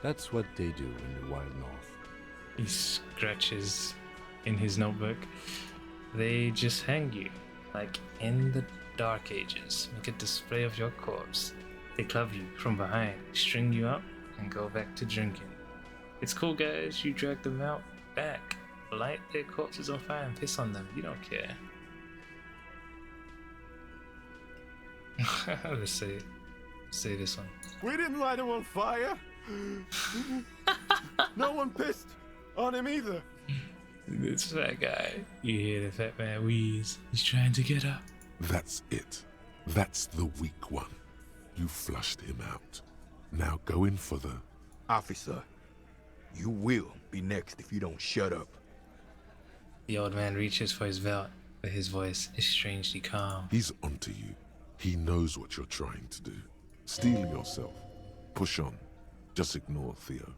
That's what they do in the Wild North. He scratches in his notebook. They just hang you, like in the Dark Ages. Make a display of your corpse. They club you from behind, string you up, and go back to drinking. It's cool, guys. You drag them out back, light their corpses on fire and piss on them. You don't care. Let's say this one. We didn't light him on fire. No one pissed on him either. This fat guy. You hear the fat man wheeze. He's trying to get up. That's it. That's the weak one. You flushed him out. Now go in for the... Officer, you will be next if you don't shut up. The old man reaches for his belt, but his voice is strangely calm. He's onto you. He knows what you're trying to do. Steel yourself. Push on. Just ignore Theo.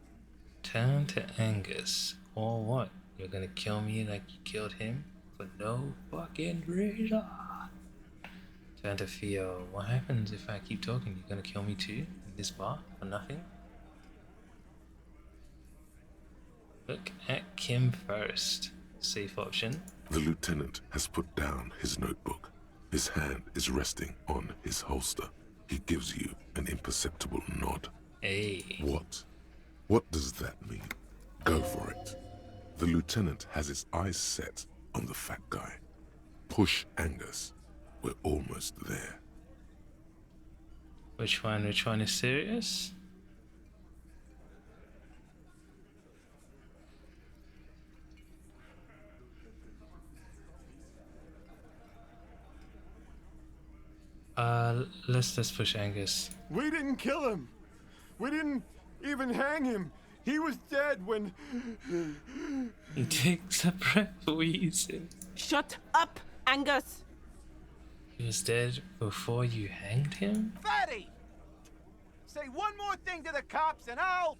Turn to Angus. Or what? You're gonna kill me like you killed him? For no fucking reason. Turn to Theo. What happens if I keep talking? You're gonna kill me too? In this bar? For nothing? Look at Kim first. Safe option. The lieutenant has put down his notebook. His hand is resting on his holster. He gives you an imperceptible nod. Hey. What? What does that mean? Go for it. The lieutenant has his eyes set on the fat guy. Push Angus. We're almost there. Which one is serious? Let's push Angus. We didn't kill him. We didn't even hang him. He was dead when... He takes a breath, wheezing. Shut up, Angus! He was dead before you hanged him? Fatty! Say one more thing to the cops and I'll...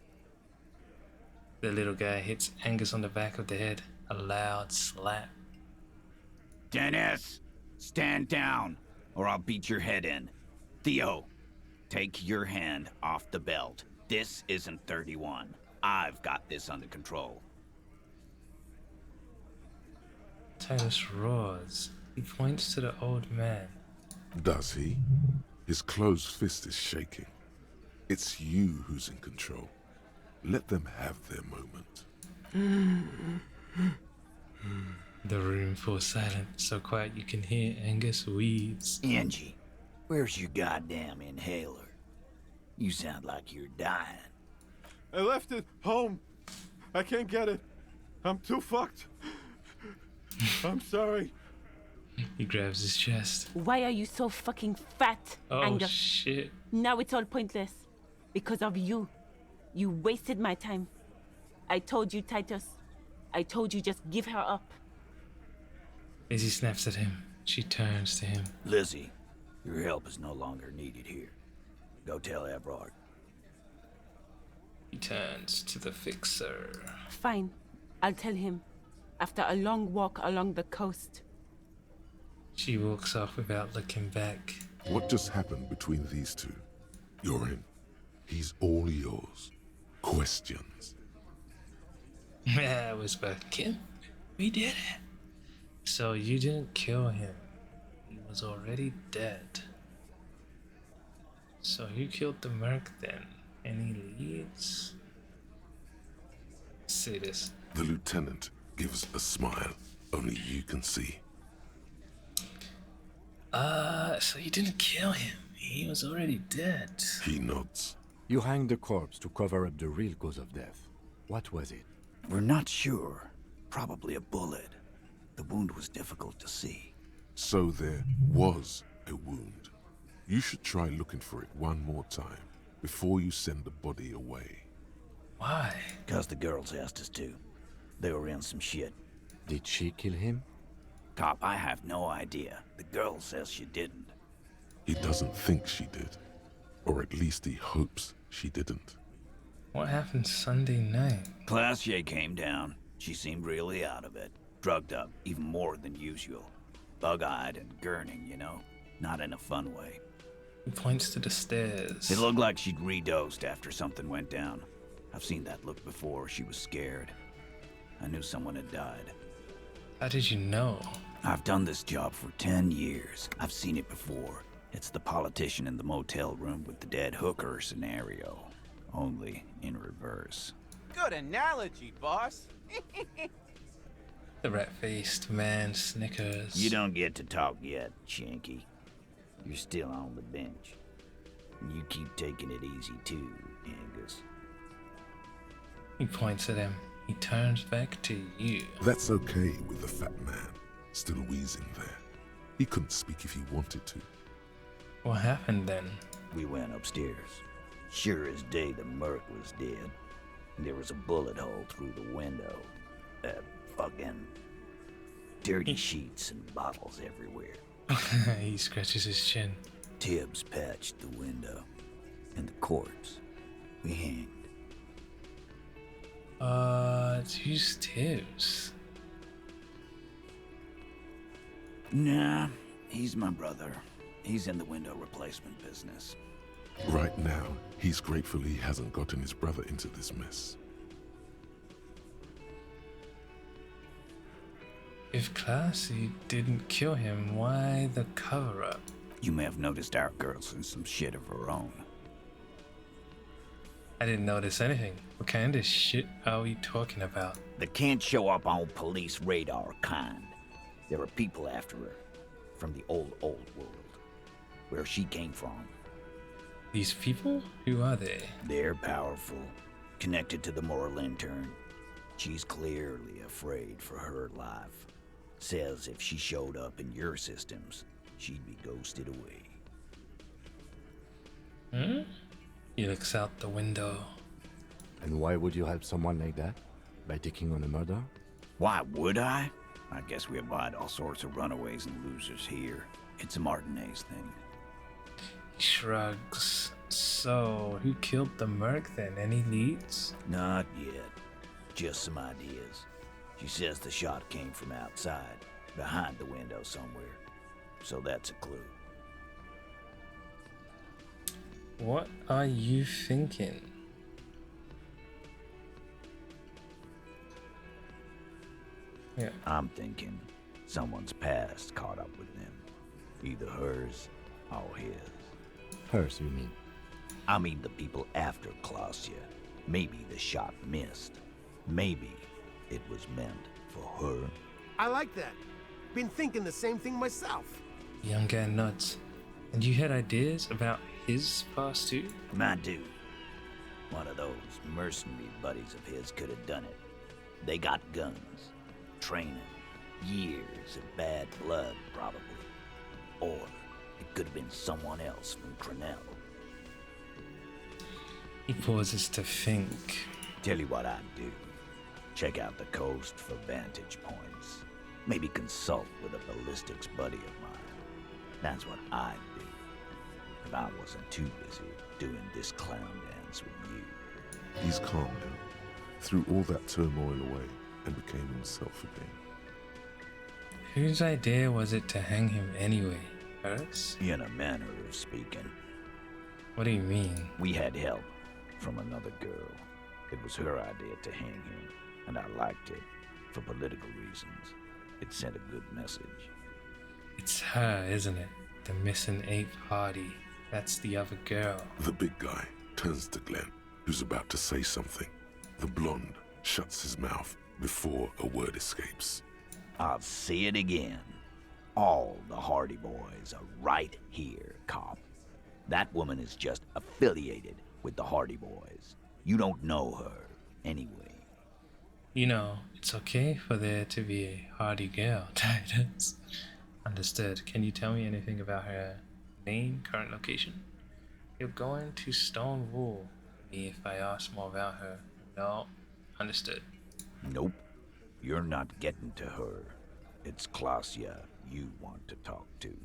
The little guy hits Angus on the back of the head. A loud slap. Dennis, stand down, or I'll beat your head in. Theo, take your hand off the belt. This isn't 31. I've got this under control. Titus roars. He points to the old man. Does he? His closed fist is shaking. It's you who's in control. Let them have their moment. The room falls silent, so quiet you can hear Angus wheeze. Angie, where's your goddamn inhaler? You sound like you're dying. I left it home. I can't get it. I'm too fucked. I'm sorry. He grabs his chest. Why are you so fucking fat, Oh, Angus? shit. Now it's all pointless. Because of you. You wasted my time. I told you, Titus. I told you just give her up. Lizzie snaps at him. She turns to him. Lizzie, your help is no longer needed here. Go tell Everard. He turns to the fixer. Fine. I'll tell him. After a long walk along the coast. She walks off without looking back. What just happened between these two? You're in. He's all yours. Questions? I whisper, Kim, we did it. So you didn't kill him. He was already dead. So who killed the merc then? Any leads? Say this. The lieutenant gives a smile only you can see. So you didn't kill him. He was already dead. He nods. You hanged the corpse to cover up the real cause of death. What was it? We're not sure. Probably a bullet. The wound was difficult to see. So there was a wound. You should try looking for it one more time before you send the body away. Why? Because the girls asked us to. They were in some shit. Did she kill him? Cop, I have no idea. The girl says she didn't. He doesn't think she did. Or at least he hopes she didn't. What happened Sunday night? Classier came down. She seemed really out of it. Drugged up, even more than usual. Bug-eyed and gurning, you know? Not in a fun way. He points to the stairs. It looked like she'd redosed after something went down. I've seen that look before. She was scared. I knew someone had died. How did you know? I've done this job for 10 years. I've seen it before. It's the politician in the motel room with the dead hooker scenario. Only in reverse. Good analogy, boss. The rat-faced man snickers. You don't get to talk yet, Shanky. You're still on the bench. And you keep taking it easy too, Angus. He points at him. He turns back to you. That's okay with the fat man, still wheezing there. He couldn't speak if he wanted to. What happened then? We went upstairs. Sure as day the merc was dead. There was a bullet hole through the window. Fucking dirty sheets and bottles everywhere. He scratches his chin. Tibbs patched the window. And the corpse. We hanged. Who's Tibbs? Nah, he's my brother. He's in the window replacement business. Right now, he's grateful he hasn't gotten his brother into this mess. If Classy didn't kill him, why the cover-up? You may have noticed our girl's in some shit of her own. I didn't notice anything. What kind of shit are we talking about? The can't show up on police radar kind. There are people after her. From the old world. Where she came from. These people? Who are they? They're powerful. Connected to the moral intern. She's clearly afraid for her life. Says if she showed up in your systems, she'd be ghosted away. He looks out the window. And why would you help someone like that? By taking on a murder? Why would I? I guess we abide all sorts of runaways and losers here. It's a Martinez thing. He shrugs. So, who killed the merc then? Any leads? Not yet. Just some ideas. She says the shot came from outside, behind the window somewhere. So that's a clue. What are you thinking? Yeah. I'm thinking someone's past caught up with them. Either hers or his. Hers, you mean? I mean the people after Klausya. Maybe the shot missed. Maybe it was meant for her. I like that. Been thinking the same thing myself. Young guy nuts. And you had ideas about his past too? My dude. One of those mercenary buddies of his could have done it. They got guns, training, years of bad blood, probably. Or it could have been someone else from Crenell. He pauses to think. Tell you what I'd do. Check out the coast for vantage points. Maybe consult with a ballistics buddy of mine. That's what I'd do. If I wasn't too busy doing this clown dance with you. He's calmed now, threw all that turmoil away, and became himself again. Whose idea was it to hang him anyway? Hers? In a manner of speaking. What do you mean? We had help from another girl. It was her idea to hang him, and I liked it for political reasons. It sent a good message. It's her, isn't it? The missing ape Hardy. That's the other girl. The big guy turns to Glenn, who's about to say something. The blonde shuts his mouth before a word escapes. I'll say it again. All the Hardy Boys are right here, cop. That woman is just affiliated with the Hardy Boys. You don't know her, anyway. You know, it's okay for there to be a Hardy girl, Titus. Understood. Can you tell me anything about her name, current location? You're going to Stonewall me if I ask more about her. No. Understood. Nope. You're not getting to her. It's Klausya you want to talk to.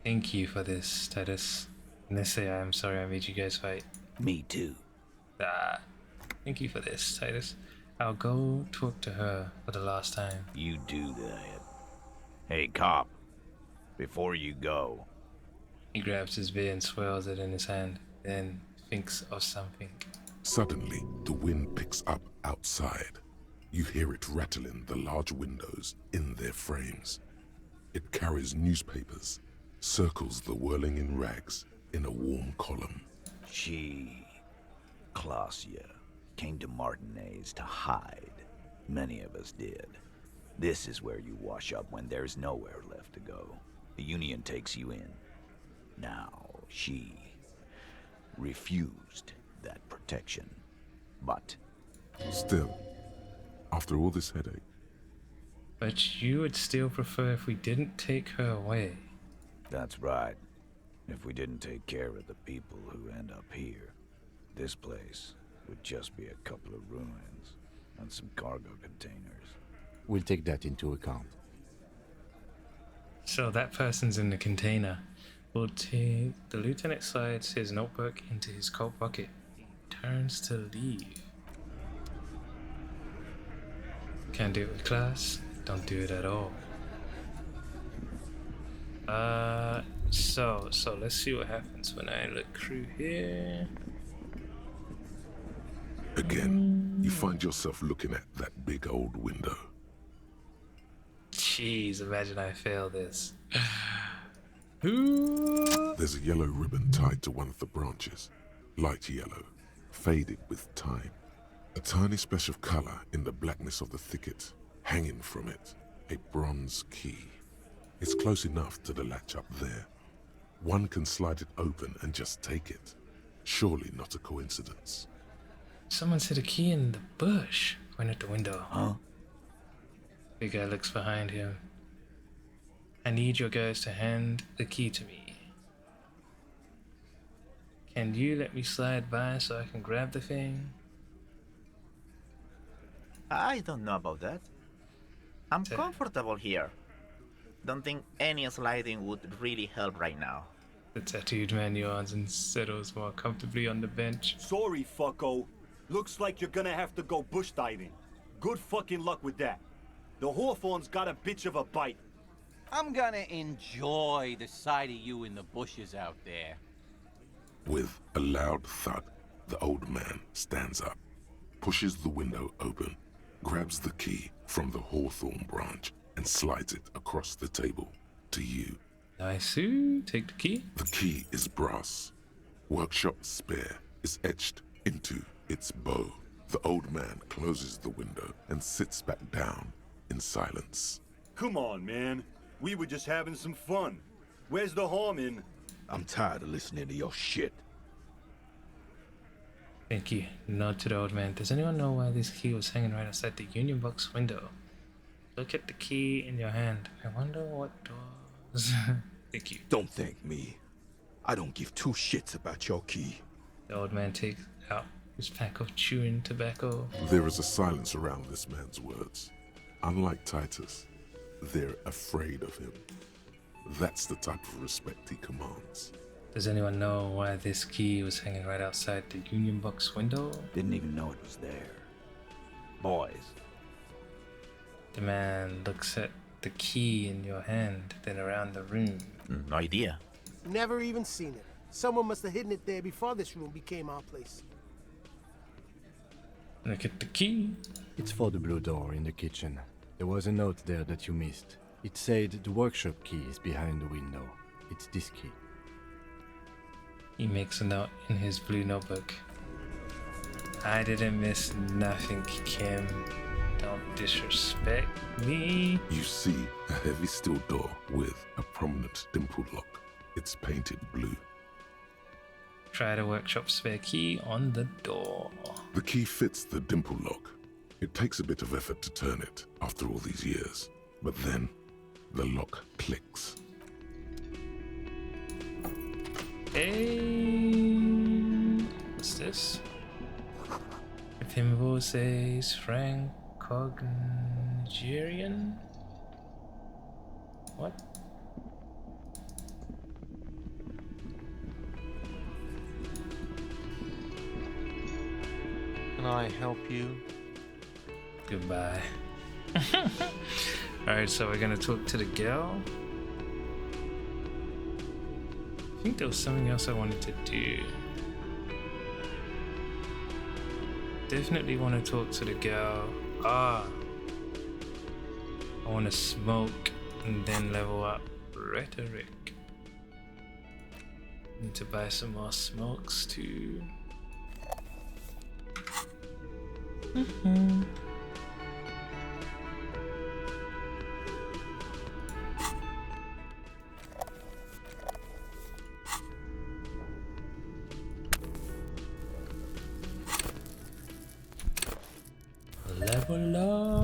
Thank you for this, Titus. And let's say I'm sorry I made you guys fight. Me too. Thank you for this, Titus. I'll go talk to her for the last time. You do that. Hey, cop. Before you go. He grabs his beer and swirls it in his hand, then thinks of something. Suddenly, the wind picks up outside. You hear it rattling the large windows in their frames. It carries newspapers, circles the whirling in rags in a warm column. She, Klausya, came to Martinez to hide. Many of us did. This is where you wash up when there's nowhere left to go. The Union takes you in. Now, she refused that protection. But still, after all this headache. But you would still prefer if we didn't take her away. That's right. If we didn't take care of the people who end up here, this place would just be a couple of ruins and some cargo containers. We'll take that into account. So that person's in the container. We'll take... The lieutenant slides his notebook into his coat pocket. He turns to leave. Can't do it with class. Don't do it at all. So let's see what happens when I look through here. Again, you find yourself looking at that big old window. Jeez, imagine I fail this. There's a yellow ribbon tied to one of the branches. Light yellow, faded with time. A tiny splash of color in the blackness of the thicket. Hanging from it, a bronze key. It's close enough to the latch up there. One can slide it open and just take it. Surely not a coincidence. Someone set a key in the bush. Point at the window. Huh? Big guy looks behind him. I need your guys to hand the key to me. Can you let me slide by so I can grab the thing? I don't know about that. I'm comfortable here. Don't think any sliding would really help right now. The tattooed man yawns and settles more comfortably on the bench. Sorry, fucko. Looks like you're gonna have to go bush diving. Good fucking luck with that. The Hawthorne's got a bitch of a bite. I'm gonna enjoy the sight of you in the bushes out there. With a loud thud, the old man stands up, pushes the window open, grabs the key from the hawthorn branch, and slides it across the table to you. Nice. Take the key. The key is brass. Workshop spare is etched into its bow. The old man closes the window and sits back down in silence. Come on, man. We were just having some fun. Where's the harm in? I'm tired of listening to your shit. Thank you. Nod to the old man. Does anyone know why this key was hanging right outside the union box window? Look at the key in your hand. I wonder what doors. Thank you. Don't thank me. I don't give two shits about your key. The old man takes out his pack of chewing tobacco. There is a silence around this man's words. Unlike Titus, they're afraid of him. That's the type of respect he commands. Does anyone know why this key was hanging right outside the union box window? Didn't even know it was there. Boys. The man looks at the key in your hand, then around the room. No idea. Never even seen it. Someone must have hidden it there before this room became our place. Look at the key. It's for the blue door in the kitchen. There was a note there that you missed. It said the workshop key is behind the window. It's this key. He makes a note in his blue notebook. I didn't miss nothing, Kim. Don't disrespect me. You see a heavy steel door with a prominent dimple lock. It's painted blue. Try the workshop spare key on the door. The key fits the dimple lock. It takes a bit of effort to turn it after all these years, but then the lock clicks. Hey, what's this? If him says Frank Cognigerian? What? Can I help you? Goodbye. Alright, so we're gonna talk to the girl. I think there was something else I wanted to do. Definitely want to talk to the girl. I want to smoke and then level up rhetoric. Need to buy some more smokes too. Level up.